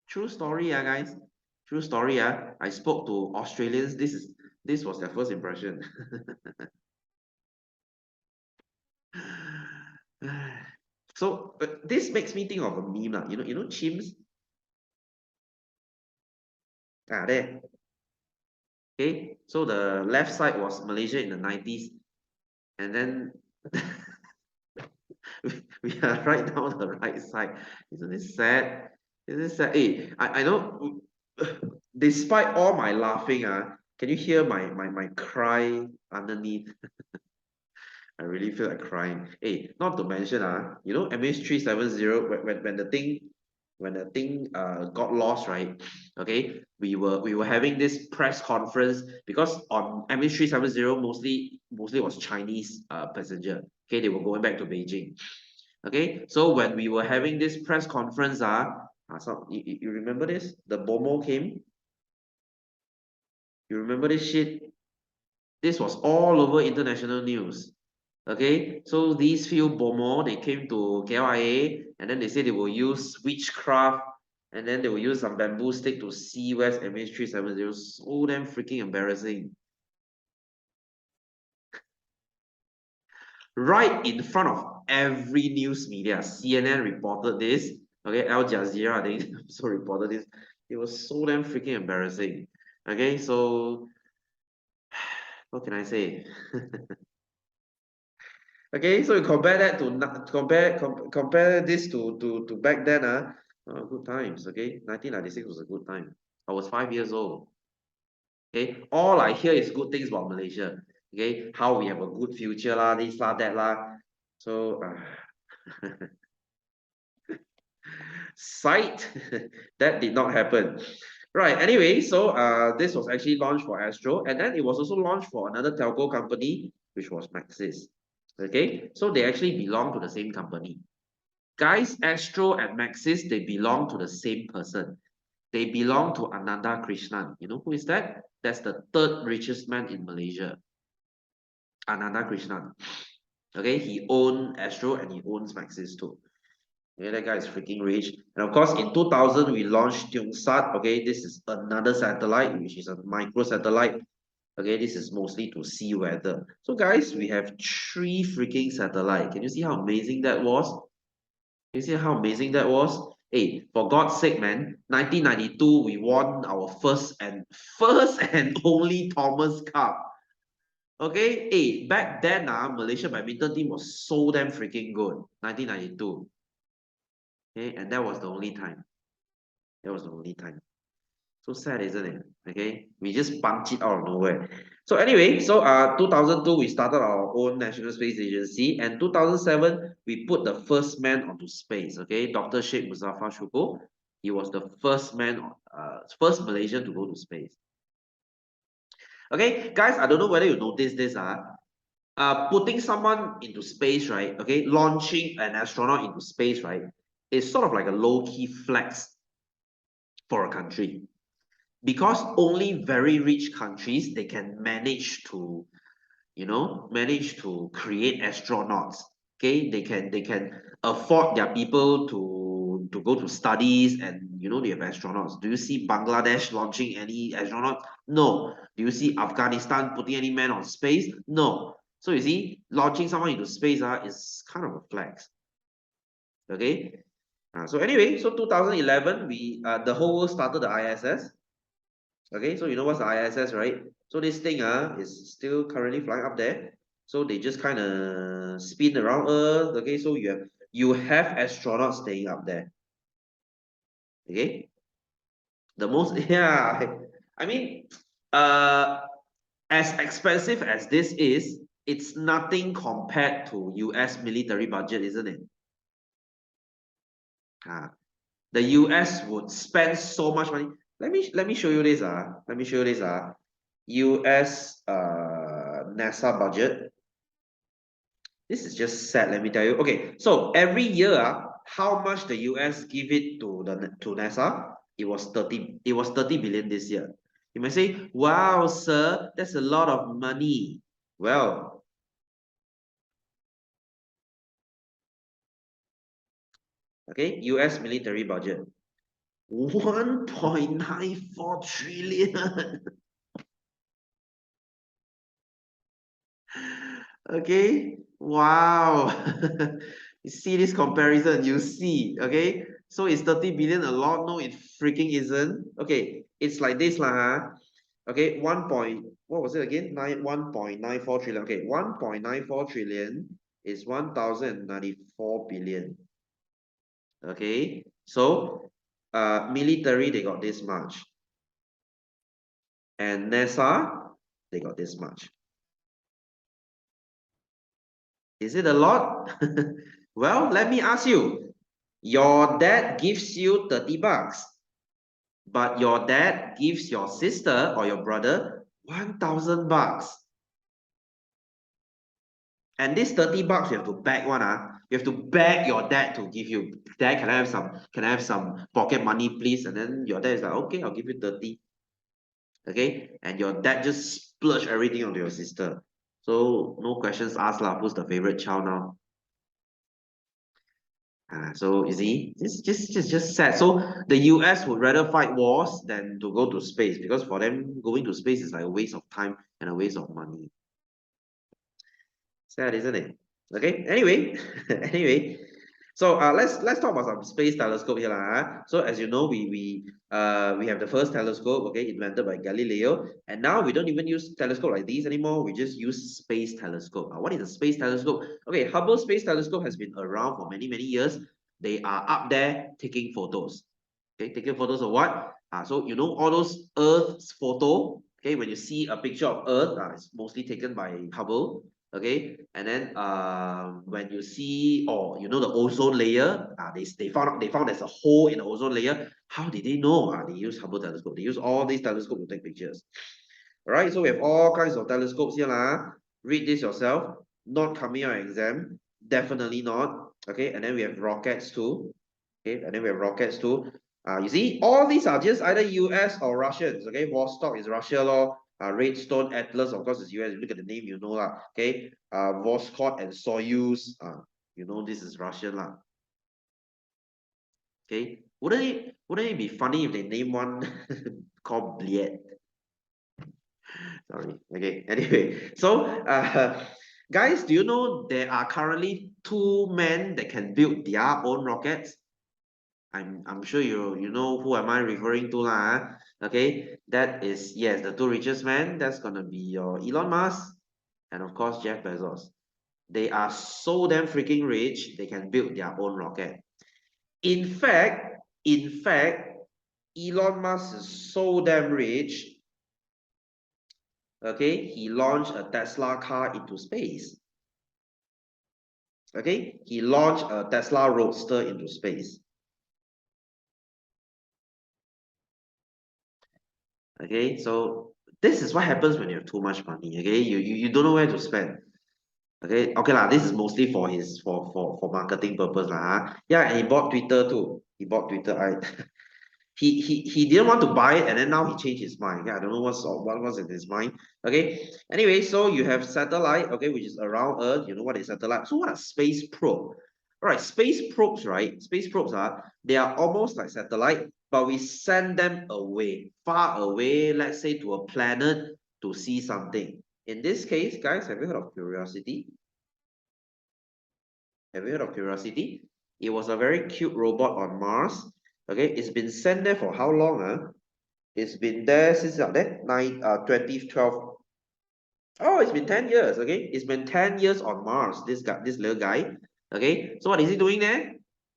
True story, guys. True story, I spoke to Australians. This was their first impression. So this makes me think of a meme lah. You know chimps. There. Okay, so the left side was Malaysia in the 90s, and then we are right now on the right side. Isn't it sad? Isn't it sad? Hey, I know. Despite all my laughing, can you hear my cry underneath? I really feel like crying. Hey, not to mention, MH370, when the thing got lost, right? Okay, we were having this press conference because on MH370 mostly was Chinese passenger. Okay, they were going back to Beijing. Okay, so when we were having this press conference, so you remember this? The BOMO came. You remember this shit? This was all over international news. Okay, so these few BOMO, they came to KLIA, and then they say they will use witchcraft, and then they will use some bamboo stick to see where's MH370. So damn freaking embarrassing. Right in front of every news media, CNN reported this. Okay, Al Jazeera, they also reported this. It was so damn freaking embarrassing. Okay, so what can I say? Okay, so you compare that to compare this to back then, good times. Okay, 1996 was a good time. I was 5 years old. Okay, all I hear is good things about Malaysia. Okay, how we have a good future lah, this lah, that lah. So, sight, that did not happen. Right. Anyway, so this was actually launched for Astro, and then it was also launched for another telco company, which was Maxis. Okay, so they actually belong to the same company. Guys, Astro and Maxis, they belong to the same person. They belong to Ananda Krishnan. You know who is that? That's the 3rd richest man in Malaysia. Ananda Krishnan. Okay, he owns Astro and he owns Maxis too. Okay, that guy is freaking rich. And of course, in 2000, we launched Tungsat. Okay, this is another satellite, which is a micro satellite. Okay, this is mostly to see weather. So guys, we have 3 freaking satellites. Can you see how amazing that was? You see how amazing that was? Hey, for God's sake, man, 1992, we won our first and only Thomas Cup. Okay, hey, back then, Malaysia badminton team was so damn freaking good. 1992. Okay, and that was the only time. That was the only time. So sad, isn't it? Okay, we just punch it out of nowhere. So anyway, so 2002 we started our own National Space Agency, and 2007 we put the first man onto space. Okay, Dr. Sheikh Muzaffar Shukr, he was the first man, first Malaysian to go to space. Okay, guys, I don't know whether you noticed this. Putting someone into space, right? Okay, launching an astronaut into space, right? Is sort of like a low-key flex for a country. Because only very rich countries they can manage to manage to create astronauts. Okay, they can afford their people to go to studies, and they have astronauts. Do you see Bangladesh launching any astronauts? No. Do you see Afghanistan putting any man on space? No. So you see, launching someone into space is kind of a flex. Okay. So anyway, so 2011 we the whole world started the ISS. Okay, so you know what's the ISS, right? So this thing is still currently flying up there. So they just kind of spin around Earth. Okay, so you have astronauts staying up there. Okay, the most yeah, I mean, uh, as expensive as this is, it's nothing compared to US military budget, isn't it? The US would spend so much money. Let me show you this. Let me show you this. US NASA budget. This is just sad, let me tell you. Okay, so every year, how much the US give it to NASA? It was 30 billion this year. You may say, wow, sir, that's a lot of money. Well, okay, US military budget. 1.94 trillion. Okay, wow. You see this comparison, you see, okay? So is 30 billion a lot? No, it freaking isn't. Okay, it's like this lah, huh? Okay, what was it again? 1.94 trillion. Okay, 1.94 trillion is 1,094 billion. Okay, so military, they got this much. And NASA, they got this much. Is it a lot? Well, let me ask you. Your dad gives you 30 bucks, but your dad gives your sister or your brother 1,000 bucks. And this 30 bucks you have to beg one. You have to beg your dad to give you. Dad, can I have some pocket money, please? And then your dad is like, okay, I'll give you 30. Okay. And your dad just splurge everything onto your sister. So no questions asked lah. Who's the favorite child now? So you see, it's just sad. So the US would rather fight wars than to go to space, because for them going to space is like a waste of time and a waste of money. Sad, isn't it? Okay. Anyway, anyway. So let's talk about some space telescope here lah. So as you know, we have the first telescope, okay, invented by Galileo, and now we don't even use telescope like these anymore. We just use space telescope. What is a space telescope? Okay, Hubble Space Telescope has been around for many years. They are up there taking photos. Okay, taking photos of what? So you know all those Earth's photo. Okay, when you see a picture of Earth, it's mostly taken by Hubble. Okay, and then when you see, or you know, the ozone layer, they found there's a hole in the ozone layer. How did they know? They use Hubble telescope. They use all these telescopes to take pictures. All right, so we have all kinds of telescopes here lah. Read this yourself. Not coming out exam, definitely not. Okay, and then we have rockets too. Okay, and then we have rockets too. You see, all these are just either US or Russians. Okay, Vostok is Russia law. Redstone, Atlas, of course, is US. You look at the name, you know lah. Okay, Voskhod and Soyuz. You know this is Russian lah. Okay, wouldn't it be funny if they name one called Bliet? Sorry. Okay. Anyway, so guys, do you know there are currently 2 men that can build their own rockets? I'm sure you know who am I referring to lah. Okay, that is, yes, the two richest man. That's gonna be your Elon Musk and of course Jeff Bezos. They are so damn freaking rich, they can build their own rocket. In fact, Elon Musk is so damn rich. Okay, he launched a Tesla car into space. Okay, he launched a Tesla Roadster into space. Okay, so this is what happens when you have too much money. Okay, you don't know where to spend. Okay lah. This is mostly for his for marketing purpose lah. Yeah, and he bought Twitter too. He bought Twitter. He didn't want to buy it, and then now he changed his mind. Yeah, I don't know what was in his mind. Okay. Anyway, so you have satellite, okay, which is around Earth. You know what is satellite? So what are space probe? All right, space probes, right? Space probes they are almost like satellite, but we send them away, far away, let's say to a planet to see something. In this case, guys, have you heard of Curiosity? Have you heard of Curiosity? It was a very cute robot on Mars. Okay, it's been sent there for how long? It's been there since 2012. Oh, it's been 10 years. Okay, it's been 10 years on Mars. This little guy. Okay, so what is he doing there?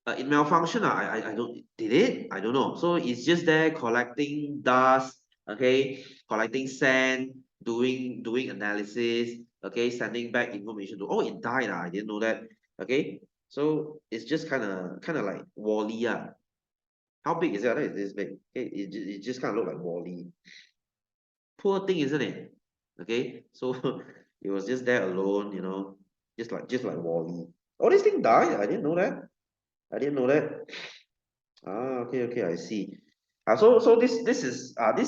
It malfunctioned. I don't, did it? I don't know. So it's just there collecting dust. Okay, collecting sand, doing analysis. Okay, sending back information to. Oh, it died. I didn't know that. Okay, so it's just kind of like Wall-E. How big is it? I think it's this big. Okay, it just kind of look like Wall-E. Poor thing, isn't it? Okay, so it was just there alone, just like Wall-E. Oh, this thing died. I didn't know that. I didn't know that. Okay, I see. So this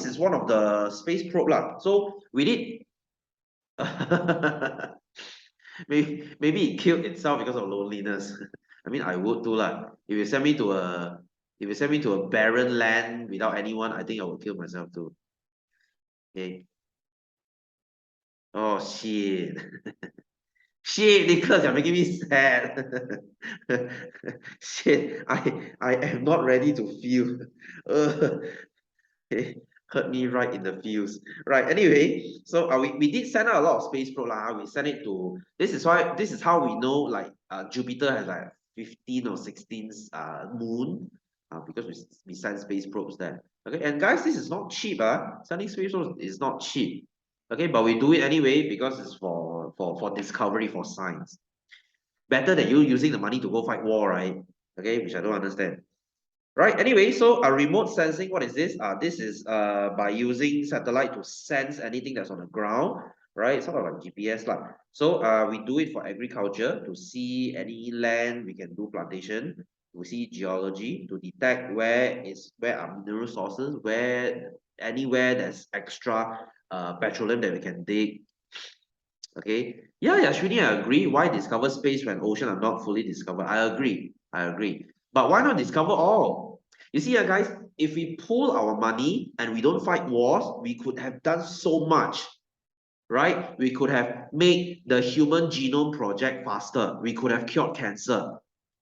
is one of the space probe lah. So we did. Maybe it killed itself because of loneliness. I mean, I would too lah. If you send me to a barren land without anyone, I think I would kill myself too. Okay. Oh shit. Shit, Nicholas, you're making me sad. Shit, I am not ready to feel. Okay, hurt me right in the feels. Right. Anyway, so we did send out a lot of space probe lah. We sent it to. This is how we know like Jupiter has like 15 or 16 moon because we send space probes there. Okay, and guys, this is not cheap. Sending space probes is not cheap. Okay, but we do it anyway because it's for discovery, for science. Better than you using the money to go fight war, right? Okay, which I don't understand. Right, anyway, so a remote sensing, what is this? This is by using satellite to sense anything that's on the ground, right? Sort of like GPS lah. So we do it for agriculture to see any land, we can do plantation, to see geology, to detect where are mineral sources, anywhere there's extra petroleum that we can dig. Okay. Yeah, Shrini, I agree. Why discover space when ocean are not fully discovered? I agree. But why not discover all? You see, guys, if we pool our money and we don't fight wars, we could have done so much, right? We could have made the Human Genome Project faster. We could have cured cancer.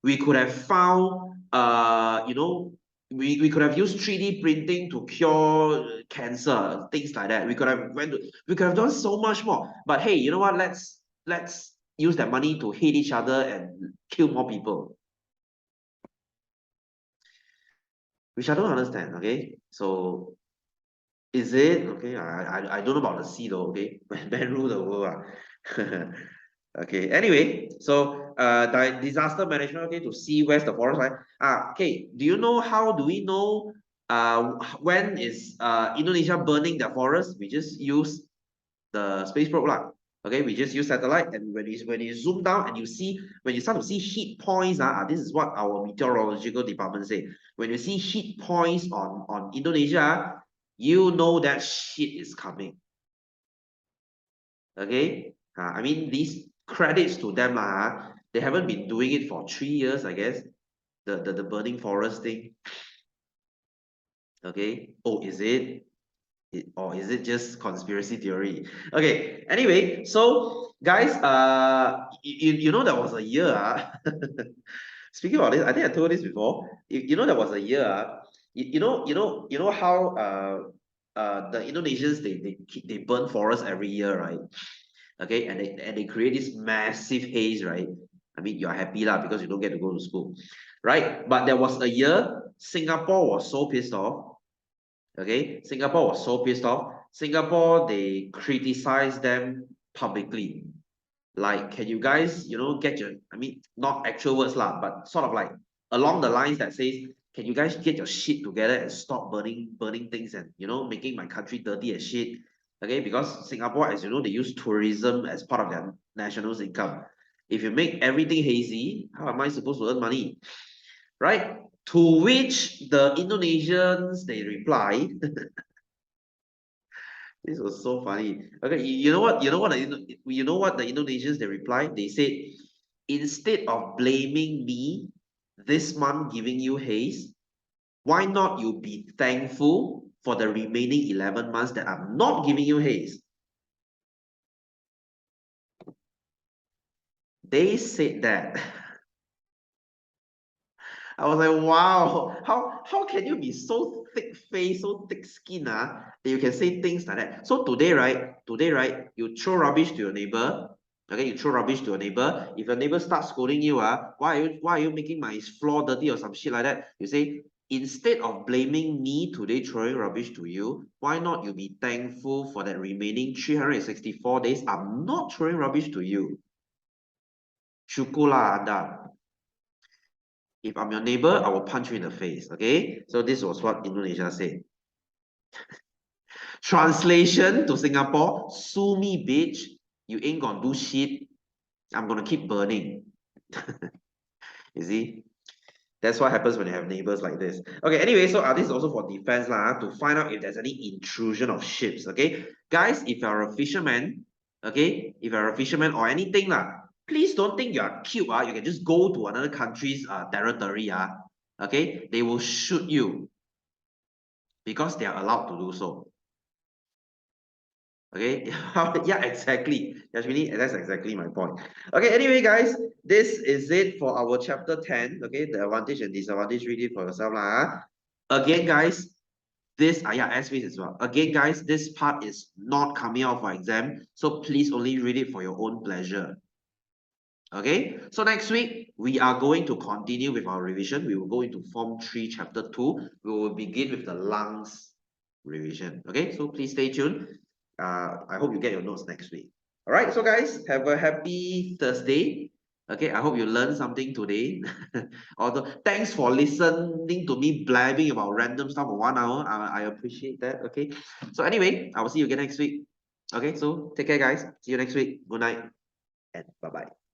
We could have found, we could have used 3D printing to cure cancer, things like that. We could have done so much more. But hey, you know what? Let's use that money to hate each other and kill more people. Which I don't understand. Okay, so is it okay? I don't know about the sea though. Okay, man rule the world. Okay. Anyway, so disaster management. Okay, to see where's the forest line. Okay. Do you know how do we know when is Indonesia burning their forest? We just use the space probe lah. Okay, we just use satellite, and when you zoom down and when you start to see heat points, this is what our meteorological department say. When you see heat points on Indonesia, you know that shit is coming. Okay, I mean these credits to them lah. They haven't been doing it for 3 years, I guess. The burning forest thing. Okay. Oh, is it? Or is it just conspiracy theory? Okay. Anyway, so guys, you know there was a year. Speaking about this, I think I told this before. You know, there was a year, you know how the Indonesians they burn forests every year, right? Okay, and they create this massive haze, right? I mean, you're happy lah because you don't get to go to school, right? But there was a year Singapore was so pissed off. Okay, Singapore was so pissed off. Singapore, they criticized them publicly. Like, can you guys, get your, I mean, not actual words lah, but sort of like along the lines that says, can you guys get your shit together and stop burning things and, making my country dirty as shit. Okay, because Singapore, as you know, they use tourism as part of their national income. If you make everything hazy, how am I supposed to earn money? Right? To which the Indonesians, they reply, this was so funny. Okay, you know what? The Indonesians, they replied? They said, instead of blaming me this month giving you haze, why not you be thankful for the remaining 11 months that I'm not giving you haze? They said that. I was like, wow, how can you be so thick-faced, so thick-skinned, that you can say things like that? So today, right, you throw rubbish to your neighbor. Okay, you throw rubbish to your neighbor. If your neighbor starts scolding you, why are you making my floor dirty or some shit like that? You say, instead of blaming me today throwing rubbish to you, why not you be thankful for that remaining 364 days I'm not throwing rubbish to you? Syukurlah Anda. If I'm your neighbor, I will punch you in the face. Okay, so this was what Indonesia said. Translation to Singapore: sue me, bitch. You ain't gonna do shit. I'm gonna keep burning. You see, that's what happens when you have neighbors like this. Okay, anyway, so this is also for defense lah, to find out if there's any intrusion of ships. Okay, guys, if you're a fisherman, or anything lah, please don't think you are cute. You can just go to another country's territory. Okay, they will shoot you because they are allowed to do so. Okay, yeah, exactly. That's exactly my point. Okay, anyway, guys, this is it for our chapter 10. Okay, the advantage and disadvantage, read it for yourself. Again, guys, this, S-Face as well. Again, guys, this part is not coming out for exam, so please only read it for your own pleasure. Okay, so next week, we are going to continue with our revision. We will go into Form 3, Chapter 2. We will begin with the lungs revision. Okay, so please stay tuned. I hope you get your notes next week. All right, so guys, have a happy Thursday. Okay, I hope you learned something today. Although, thanks for listening to me blabbing about random stuff for 1 hour. I appreciate that. Okay, so anyway, I will see you again next week. Okay, so take care, guys. See you next week. Good night and bye-bye.